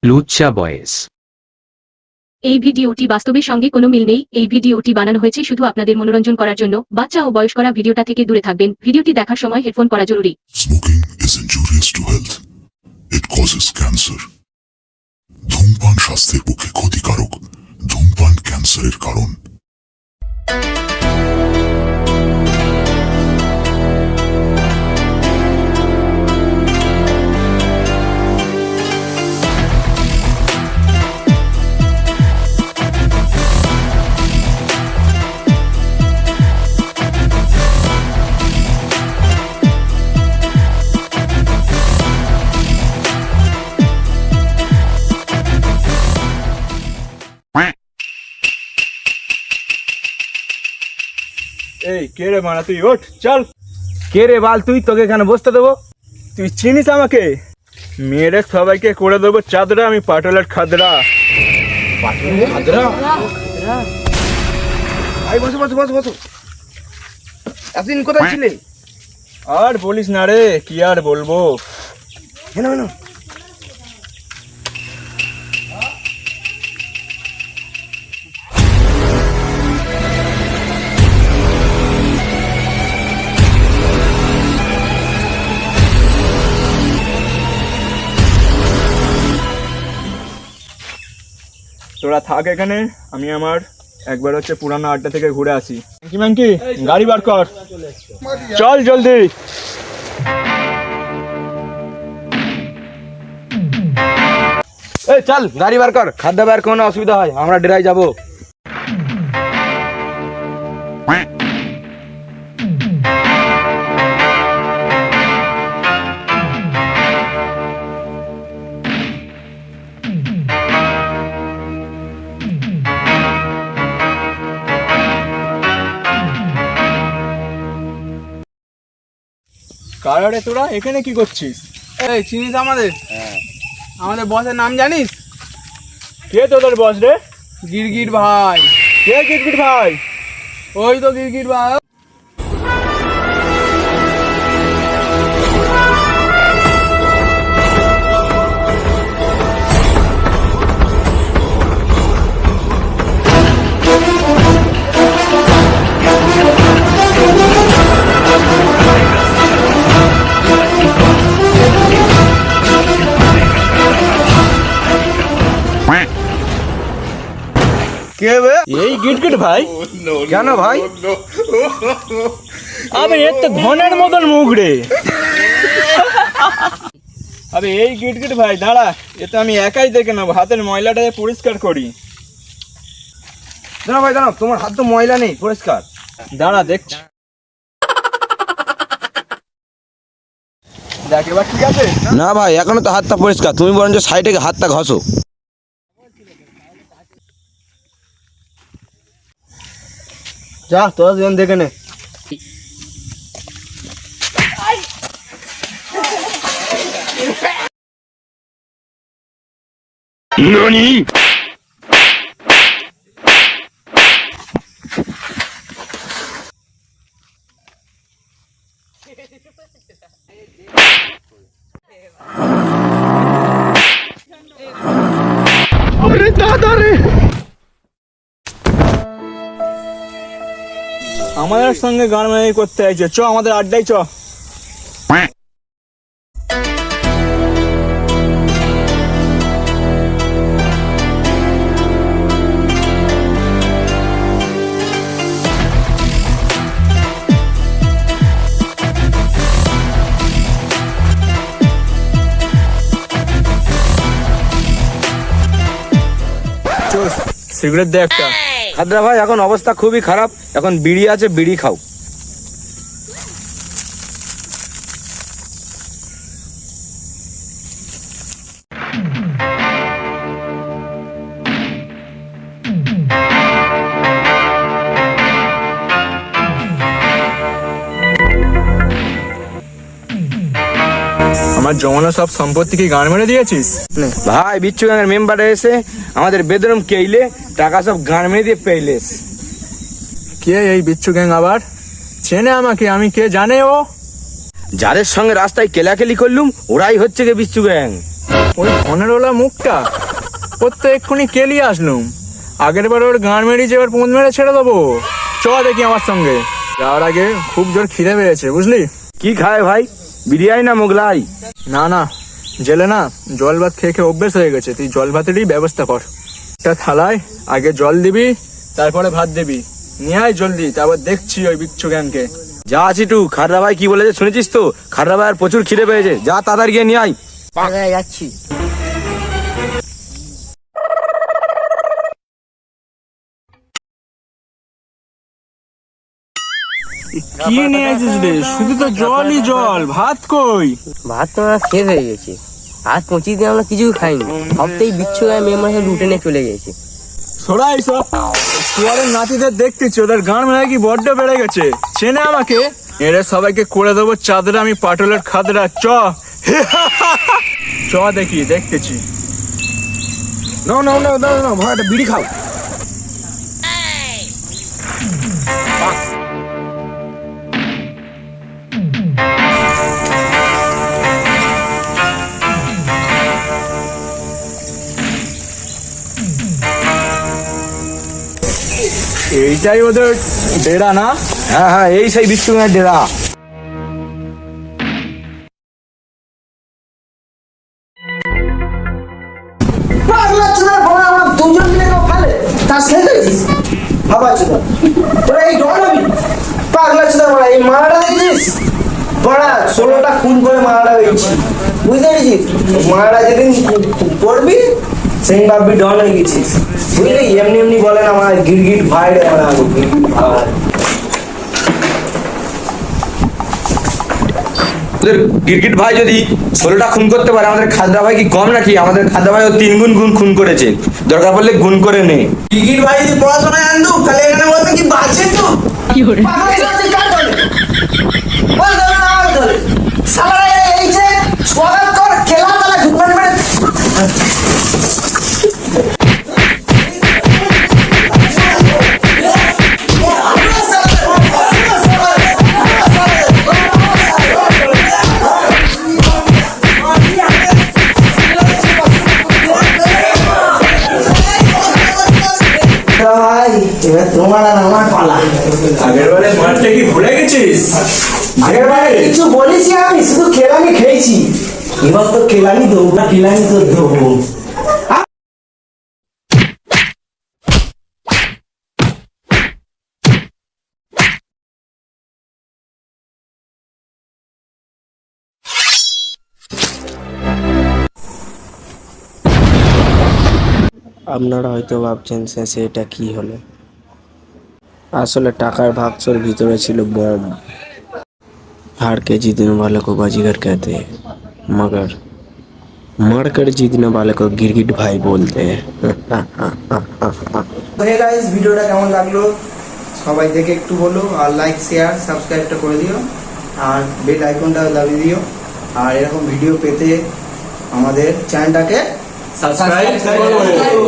লুচ্চা বয়েস। এই ভিডিওটি বাস্তবের সঙ্গে কোনো মিল নেই। এই ভিডিওটি বানানো হয়েছে শুধু আপনাদের মনোরঞ্জন করার জন্য। বাচ্চা ও বয়স্করা ভিডিওটা থেকে দূরে থাকবেন। ভিডিওটি দেখার সময় হেডফোন করা জরুরি। Smoking is injurious to health. It causes cancer. ধূমপান স্বাস্থ্যের পক্ষে ক্ষতিকারক। ধূমপান ক্যান্সারের কারণ। এই কে রে মানা, তুই ওঠ চল। কে রে বাল তুই? তোকে এখানে বসতে দেবো? তুই চিনিস আমাকে? মেয়েরা সবাইকে করে দেবো চাদরা, আমি পাটলের খাদরা। বসো বসো বসো বসো। এতদিন কোথায় ছিলে? আর বলিস না রে, কি আর বলবো। হেন হেন তোরা থাক এখানে, আমি আমার একবার হচ্ছে পুরানো আড্ডা থেকে ঘুরে আসি। কি ম্যাঙ্কি, গাড়ি বার কর, চল জলদি। এই চল গাড়ি বার কর। খাদ্য বার কোনো অসুবিধা হয় আমরা ডেরাই যাবো। কারারে তোরা এখানে কি করছিস? এই চিনিস আমাদের? আমাদের বসের নাম জানিস? কে তোদের বস রে? গিরগির ভাই। কে গিরগিট ভাই? ওই তো গিরগির ভাই। কে বে? এই গিটগিট ভাই? কেন ভাই? আবে এর তো ধনের মতন মুখ রে। আবে এই গিটগিট ভাই দাঁড়া, এ তো আমি একাই দেখে নেবো, হাতের ময়লাটা পরিষ্কার করি। দাঁড়াও ভাই দাঁড়াও, তোমার হাত তো ময়লা নেই, পরিষ্কার। দাঁড়া দেখছি। দেখ এবার ঠিক আছে? না ভাই এখনো তো হাতটা পরিষ্কার, তুমি বরঞ্চ সাইডে হাতটা ঘষো। যা তোরা দুজন দেখে নে। আমাদের সঙ্গে গান মেয়ে করতে চাইছে, চ আমাদের আড্ডায় চ। সিগারেট দে একটা। খাদ্রা ভাই এখন অবস্থা খুবই খারাপ, এখন বিড়ি আছে, বিড়ি খাও। আমার জমানো সব সম্পত্তি কি গান মেরে দিয়েছিস? ভাই বিচ্ছু গ্যাংয়ের মেম্বার এসে আমাদের বেদরম কেইলে টাকা সব গান মেরে দিয়ে পেইলেস। কে এই বিচ্ছু গ্যাং আবার? চেনে আমাকে? আমি কে জানে ও? যাদের সঙ্গে রাস্তায় কেলাকেলি করলুম ওরাই হচ্ছে গে বিচ্ছু গ্যাং। ওই ফোনেরওয়ালা মুখটা ওর তো এক্ষুনি কেলিয়ে আসলুম। আগের বার ওর গান মেরেছে, এবার পোঁদ মেরে ছেড়ে দেবো। চ দেখি আমার সঙ্গে। যাওয়ার আগে খুব জোর খিদে পেয়েছে বুঝলি। কি খায় ভাই, বিরিয়ানি না মোগলাই? না না, জেলে না জল ভাত খেয়ে খেয়ে অভ্যেস হয়ে গেছে। তুই জল ভাতেরই ব্যবস্থা কর। একটা থালায় আগে জল দিবি, তারপরে ভাত দিবি। নিয়ে আয় জলদি, তারপর দেখছি ওই বিচ্ছু জ্ঞানকে। যা চিটু, খাররা ভাই কি বলেছে শুনেছিস তো? খাররা ভাই আর প্রচুর খিদে পেয়েছে, যা তাড়াতাড়ি গিয়ে নিয়ে আয়। যাচ্ছি। কি নিয়ে আসিস রে? শুধু তো জলই জল, ভাত কই? ভাত তো আমরা শেষ হয়ে গেছি। আজ 25 দিন আমরা কিছু খাইনি। সবটাই বিচ্ছু গায়ে মেয়ে মানুষের লুটে নিয়ে চলে গেছে। সরাই সব সুয়ারের নাতিদের দেখতেছি, ওদের গান মেলা কি বড্ড বেড়ে গেছে। চেনে আমাকে, এরা সবাইকে করে দেবো চাঁদরা, আমি পাটলের খাদরা। চ চ দেখি, দেখতেছি। না না না না না ভাই, একটা বিড়ি খাও। এইটাই ওদের ডেরা না? হ্যাঁ হ্যাঁ, এই সেই বিষ্ণুর ডেরা। দুজন মিলে ফালে তার শেষ হয়েছিস ভাবা ছিল তোরা এই ডর হবি পাগলা ছিল বড়া। এই মারাটা দেখছিস বড়া, 16টা খুন করে মারাটা হয়েছি বুঝতে পেরেছিস। মারাটা যেদিন করবি সেই ভাববি ডন হয়ে গেছিস বুঝলি। এমনি এমনি বলেন আমার গিরগিট ভাই রে, আমার গিরগিট ভাই। ওদের গিরগিট ভাই যদি 16টা খুন করতে পারে, আমাদের খাদ্রা ভাই কি কম নাকি? আমাদের খাদ্রা ভাই 3 গুণ খুন করেছে, দরকার পড়লে গুণ করে নে। গিরগিট ভাই যদি পড়াশোনায় আনতু তাহলে এখানে বলতে কি বাঁচে তো পাগলা ছিল কার দলে বল দলে না আমার দলে সারা এই যে স্বাগত কর খেলা তালা ঘুরমান মানে এবার তোমার আর আমার পালা। আগের বারে মারতে কি ভুলে গেছিস? আগের বারে কিছু বলেছি আমি, শুধু কেলানি খেয়েছি। এবার তো কেলানি দেবো না, কেলানি তো দেবো। আপনারা হয়তো ভাবছেন শেষে এটা কি হলো। আসলে টাকার বাক্সর ভিতরে ছিল बम। हार के जीतने वाले को बाजीगर कहते हैं, मगर मर कर जीतने वाले को गिरगिट भाई बोलते हैं। হে গাইস, ভিডিওটা কেমন লাগলো সবাই দেখে একটু বলো, আর লাইক শেয়ার সাবস্ক্রাইবটা করে দিও, আর বেল আইকনটা দাবিয়ে দিও। আর এরকম ভিডিও পেতে আমাদের চ্যানেলটাকে সাবস্ক্রাইব করো।